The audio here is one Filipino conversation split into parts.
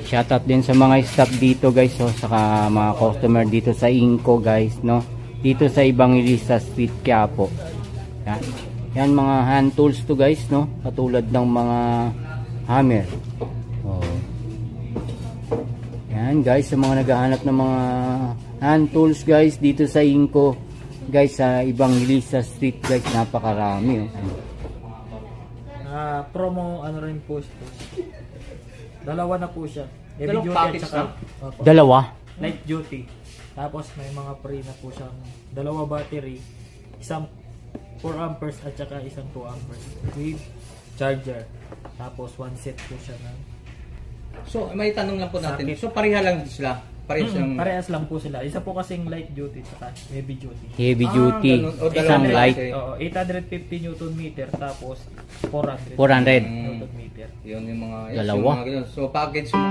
Shoutout din sa mga staff dito guys, oh, saka mga customer dito sa Inco guys, no. Dito sa Evangelista Street, Quiapo. Yan. Yan mga hand tools to guys, no. Katulad ng mga hammer. Oh. Yan guys, sa mga naghahanap ng mga hand tools guys dito sa Inco guys, sa Evangelista Street guys, napakarami, oh. Promo ano rin po ito. Dalawa na po siya. Heavy Dalawang duty at package saka Dalawa? light duty. Tapos may mga free na po siyang dalawa battery, isang 4 amperes at saka isang 2 amperes with charger. Tapos one set po siya ng... So may tanong lang po natin. Sakit. So pareha lang sila. Parehas lang po sila. Isa po kasing light duty at heavy duty. Heavy duty. Ganun. O, Isang dalawa light. kasi. Oo, 850 Newton meter tapos 400 400. Newton meter. Yun yung mga... Dalawa. Yung mga ganun. So package mo.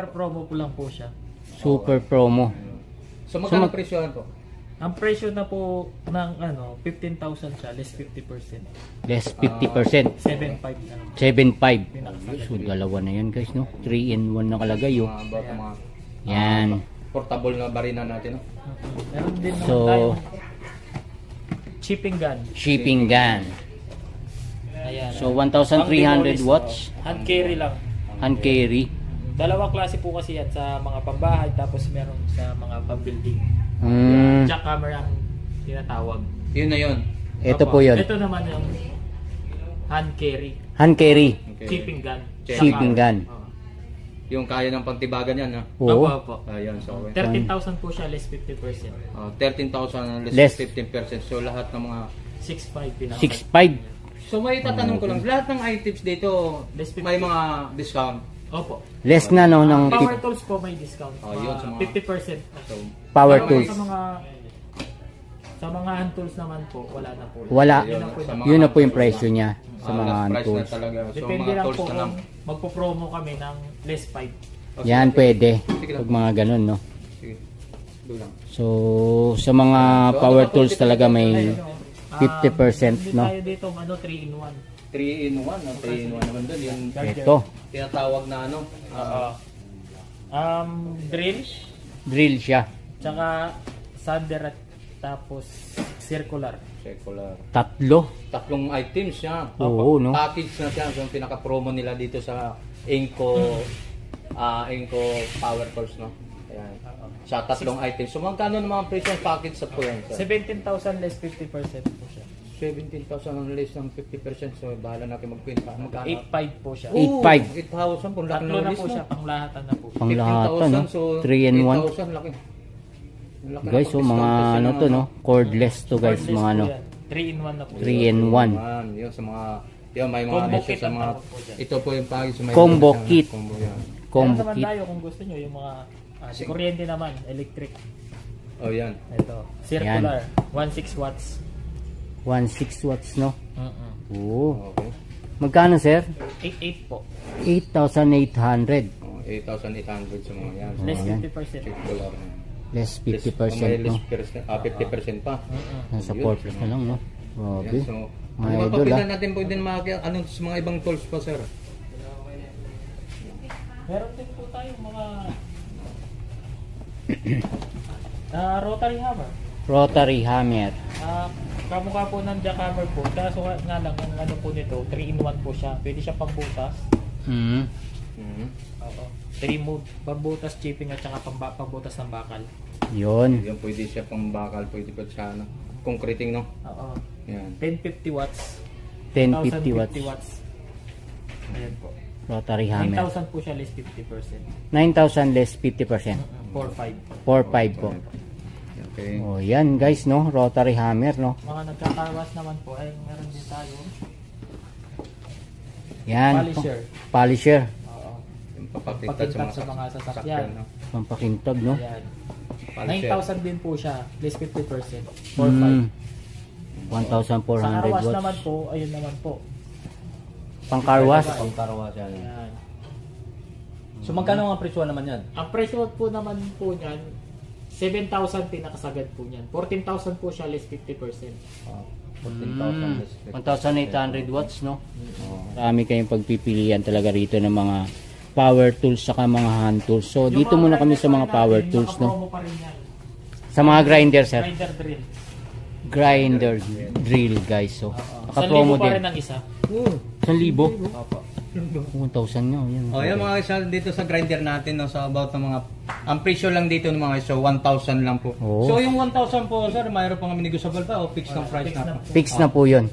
Promo po lang po siya. Super promo. So magkano presyohan po? Ang presyo na po ng 15,000 siya, less 50%. Less 50%. 7,500 na lang. 7.5. So dalawa na yan guys, no. 3 in 1 nakalagay, oh. About mga Yan. portable na barina natin, no? Meron din naman So, tayong shipping gun. shipping gun. Ayan. So 1,300 watts. Hand carry lang. Hand carry. Dalawang klase po kasi yan sa mga pambahay tapos meron sa mga pambuilding. Jackhammer ang tinatawag. Yun na yun. Ito Opo. po yun. Ito naman yung hand carry. Hand carry. Okay. Shipping gun. Shipping gun. Oo. Yung kaya ng pangtibagan yan, ha? Opo, Oo. opo. Ayan, so okay. 13,000 po siya, less 50%. 13,000 Less. less 15%. So lahat ng mga... 6,500 pinaka. 6.5. So may tatanong ko lang, lahat ng items dito Less 50. may mga discount. Opo. Less na, no, ng Power tools po may discount. Yun, sa mga- 50%. So, power Pero tools. Sa mga hand tools naman po, wala na po. Wala. Yun na po yung Yun na po yung presyo niya sa mga last hand price tools. na talaga. So Depende mga lang tools po na lang. kung magpo-promo kami ng less 5. Okay, Yan okay. pwede. Sige lang. Pag mga ganun, no. Sige. Doon lang. So sa mga power tools talaga may 50%, no. Tayo dito 3 in 1. 3 in 1, 3 in 1 naman doon. Yung Ito, tinatawag na ano. Drill, drill siya. tsaka sander at tapos circular. Circular. Tatlo. Tatlong items siya. Oo, no. Package na siya. So, yung pinaka-promo nila dito sa Inco Power Tools, no? Ayan. Sa tatlong items. So magkano naman ang presyo ng package sa po yan? 17,000 less 50% po siya. 17,000 ang less ng 50%. So bahala natin magkwenta. Magkano? 8,500 po siya. 8,500. 8,000 kung laki Tatlo ng na list po mo. siya, panglahatan na po. Panglahatan, no. 15,000, so 3 in 1. 8,000 laki. Laki Guys, na so pag-discount mga kasi ano ng to, no. Cordless to guys, Cordless mga po ano. yan. 3 in 1 na po. 3 in 1. Yun sa mga yun, may mga Combo ano siya kit sa ang mga tawag po dyan. ito po yung package may Combo mga kit. combo yan. Combo Meron naman kit. tayo kung gusto nyo yung mga kuryente naman, electric. Oh yan. Ito, circular, 16 watts. 16 watts, no. Oo. Okay. Magkano, sir? 8,800 po. 8,800. 8,800 sa mga yan. Sa Less mga 50%. circular. Less May 50%, no. less 50% pa. Nasa 4 na lang, no. Grabe. Yan, so, Mga ano idol, pa natin po din ano sa mga ibang tools pa, sir? Meron din po tayo mga rotary hammer. Rotary hammer. Kamukha po ng jackhammer po. Kaso nga lang, ang ano po nito, 3 in 1 po siya. Pwede siya pambutas. Oo. 3 mode. Pambutas, chipping at saka pambutas ng bakal. Yun. Yan pwede siya pang bakal, pwede pa siya ano, concreting, no? Oo. Yan. 1050 watts. 1050 watts. 1050 watts. Ayan po. Rotary hammer. 9,000 po siya less 50%. 9,000 less 50%. 4,500. 4,500 po. Okay. Oh, yan guys, no. Rotary hammer, no. Mga nagkakarwas naman po ay meron din tayo. Yan. Polisher. Polisher. Oo. Yung papakita Pakintab sa mga sasakyan. no? Pampakintab, no. Ayan. Polisher. 9,000 din po siya, less 50%. 4,500. Sa 1,400 carwash watts. naman po, ayun naman po. Pang car wash. Ang karawas yan. Ayan. So magkano ang presyo naman yan? Ang presyo po naman po niyan, 7,000 pinakasagad po niyan. 14,000 po siya, less 50%. 14,000 less 1,800 watts, no? Marami kayong pagpipilian talaga rito ng mga power tools saka mga hand tools. So, Yung dito mga muna kami grinder sa mga natin, power tools, no? nakapromo pa rin yan. Sa mga grinder, sir. Grinder drill. Grinder drill, guys. So, 1,000 naka-promo pa rin din. ang isa. 1,000? Opo. 1,000 nyo. Yan. Oh, yan mga isa dito sa grinder natin, no, sa about ng mga ang presyo lang dito ng mga so 1,000 lang po. Oo. So yung 1,000 po sir, mayroon pang negotiable pa o fixed ang price na po? Fix na po yun.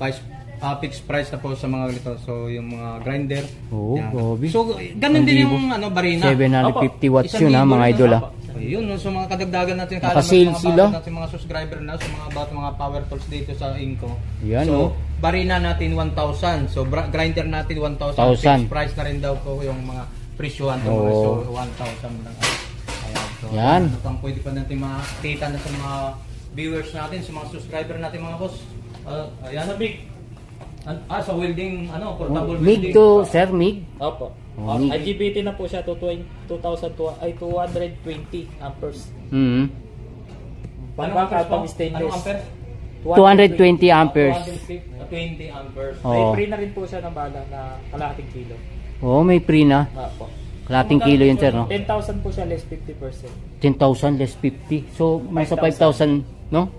Fixed price na po sa mga ganito. So yung mga grinder. Oo, yan. grabe. So ganun din yung ano barina. 750 watts Isang yun, ha, libo mga rin, idol, ha. Ayun, no, so mga kadagdagan natin Naka-sale sila. natin mga subscriber na so mga about mga power tools dito sa Inco. Yan, so, oh. barina natin 1,000. So grinder natin 1,000. 1,000. Fixed price na rin daw po yung mga presyohan to mga so Oo. 1,000 lang. Ayan. So, Yan. ano pang pwede pa natin makita na sa mga viewers natin, sa mga subscriber natin mga boss. Ayan na big. Sa welding, portable MIG welding. to, sir, MIG? Opo. Oh, IGBT na po siya to 220 amperes. Mm. Pang-backup, pang stainless. Anong ampere? 220 amperes. 20 amperes. May Oo. free na rin po siya ng bala na kalahating kilo. Oo, may free na. Opo. Kalating kilo yun, sir, no? 10,000 po siya, less 50%. 10,000 less 50. So, nasa 5,000, no?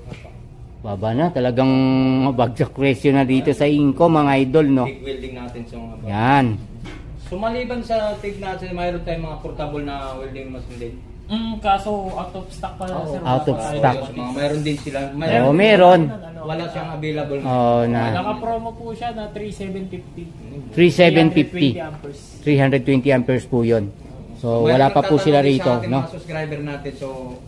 Baba na. Talagang bagsak presyo na dito sa Inco, mga idol, no? TIG welding natin sa mga bata. Yan. So maliban sa TIG natin, mayroon tayong mga portable na welding machine din. Kaso out of stock pa sir. Out of Wala pa stock. tayo. So, mga mayroon din sila. Oo, meron. Wala siyang available. Oh, na Naka-promo po siya na 3,750. 320 3,750. amperes. 320 amperes po yun. So, wala pa po sila rito, no? Mga subscriber natin, so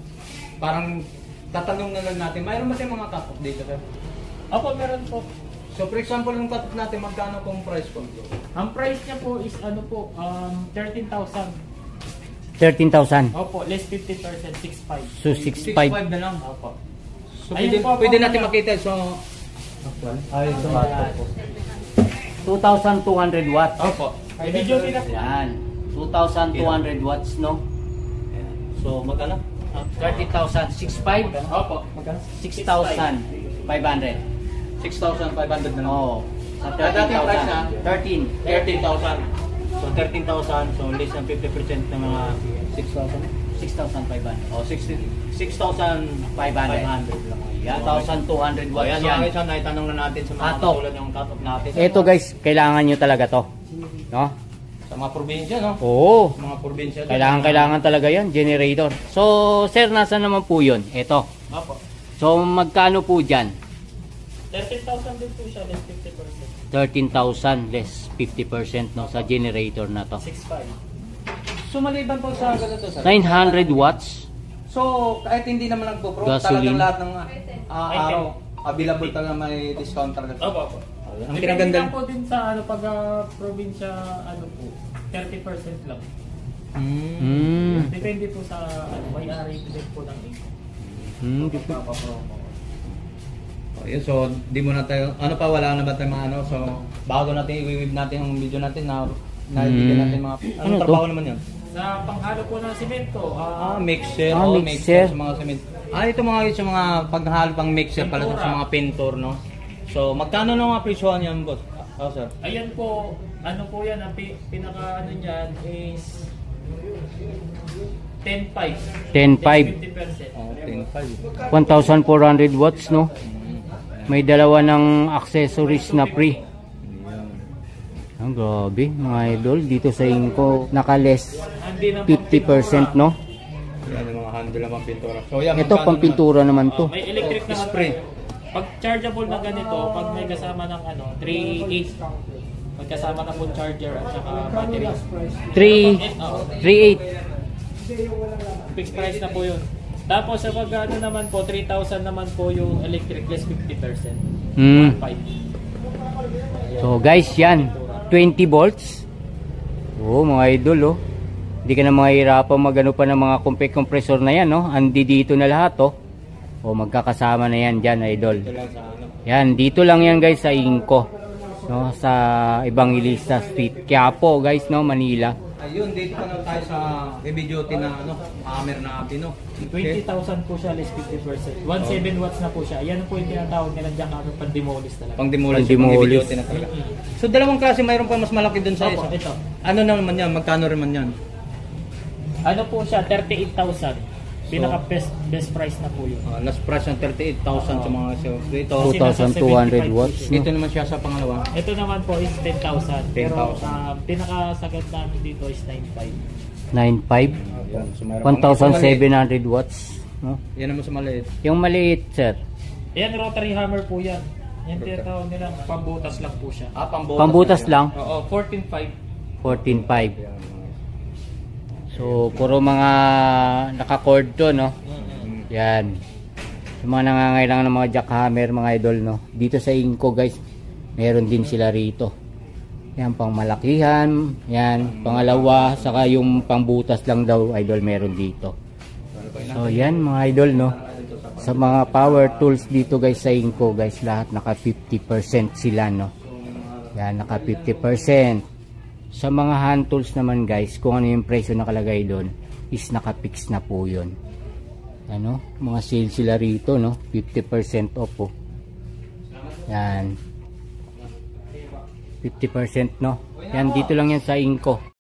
parang tatanong na lang natin, mayroon ba tayong mga cut-off dito? Sir? Opo, meron po. So for example, yung cut-off natin, magkano pong price po? Ang price niya po is 13,000. 13,000. Opo, less 50%, 6,500. So, 6.5 6,500. na lang. Opo. So Ayun po, pwede po, natin ano? makita. So, ay, ito Ayan. 2,200 watts. Opo. May video din na po. Yan. 2,200 watts, no? So magkano? 30,000. 6,500. Opo. Magkano? 6,500. 6,500 na lang. Oo. Sa Dating price na? 13. 13,000. So 13,000, so less than 50% ng mga 6,000. 6,500. Oh, 6,500 500. lang. Yan, 1,200 watts Ayan, yan. mga isa, naitanong na natin sa mga Cut-off. katulad yung cut-off natin. Ito guys, kailangan nyo talaga to. No? Sa mga probinsya, no? Oo. Sa mga probinsya. Kailangan talaga yan, generator. So, sir, nasa naman po yun? Ito. Opo. So, magkano po dyan? 13,000 din po siya, less 50%. 13,000 less 50%, no, sa generator na to. 6,500. So maliban po sa ganito, sir. 900 watts. So, kahit hindi naman nagpo-pro, Gasoline. talagang lahat ng araw, available talaga may discount talaga. Opo, opo. Ang Depende kinaganda. lang po din sa pag probinsya, po, 30% lang. Depende po sa may-ari din po ng income. Papapromo. Yun, so di mo na tayo, wala na ba tayo mga so bago natin i-weave natin ang video natin na ibigay natin mga, Ano to? trabaho naman yun? Sa panghalo po ng simento, Mixer, mixer. sa mga cement. Ito mga yun sa mga paghalo pang mixer pala Pintura. sa mga pintor, no? So magkano na mga presyohan yan, boss? Sir. ayan po, yan, ang pinaka niyan is 10,500. 10,500. 50%. 1,400 watts, no? May dalawa ng accessories na free. Ang grabe, mga idol. Dito sa Inco, naka-less Hindi na 50%, no? Yan yung mga handle ng pintura. So yan, Ito, pang pintura naman to. May electric naman spray. po. Pag chargeable na ganito, pag may kasama ng 3.8, magkasama na po charger at saka battery. 3,800. Fixed price na po yun. Tapos sa pag naman po, 3,000 naman po yung electric less 50%. 1.5. So guys, yan. 20 volts. Oh, mga idol, oh. Hindi ka na mahihirapan magano pa ng mga compressor na yan, no? Andi dito na lahat, oh. O magkakasama na yan dyan, idol. Ito lang sa Yan, dito lang yan guys sa Inco, no, sa Evangelista Street, Quiapo guys, no, Manila. Ayun, dito pa na tayo sa heavy duty na hammer natin, no. 20,000 po siya, less 50%. 17 watts na po siya. Yan po yung tinatawag nila dyan kami pang-demolish talaga. Pang-demolish, Pang-demolish. pang heavy duty na talaga. So dalawang klase, mayroon pa mas malaki dun sa Opo, isa. ito. Ano naman yan? Magkano rin man yan? Ano po siya, 38,000. Pinaka best price na po yun. Last price ng 38,000 sa mga sales dito. 2,200 watts, no? Ito naman siya sa pangalawa. Ito naman po is 10,000. Pero 10,000. pinakasagad namin dito is 9,500. 9.5, Ayan, so mayroon pang- 1,700 watts, no? Yan naman sa maliit. Yung maliit, sir, Ayan, rotary hammer po yan. Yan tinatawag nila, pambutas lang po siya. pambutas lang, Oo, 14,500. 14.5. So, puro mga naka-cord to, no? Yan. Yung mga nangangailangan ng mga jackhammer, mga idol, no? Dito sa Inco, guys, meron din sila rito. Yan, pang malakihan. Yan, pangalawa. Saka yung pangbutas lang daw, idol, meron dito. So, yan, mga idol, no? Sa mga power tools dito, guys, sa Inco, guys, lahat naka 50% sila, no? Yan, naka 50%. Sa mga hand tools naman guys, kung ano yung presyo nakalagay doon is naka-fix na po yun. Ano? Mga sale sila rito, no? 50% off po. Yan. 50%, no? Yan, dito lang yan sa Inco.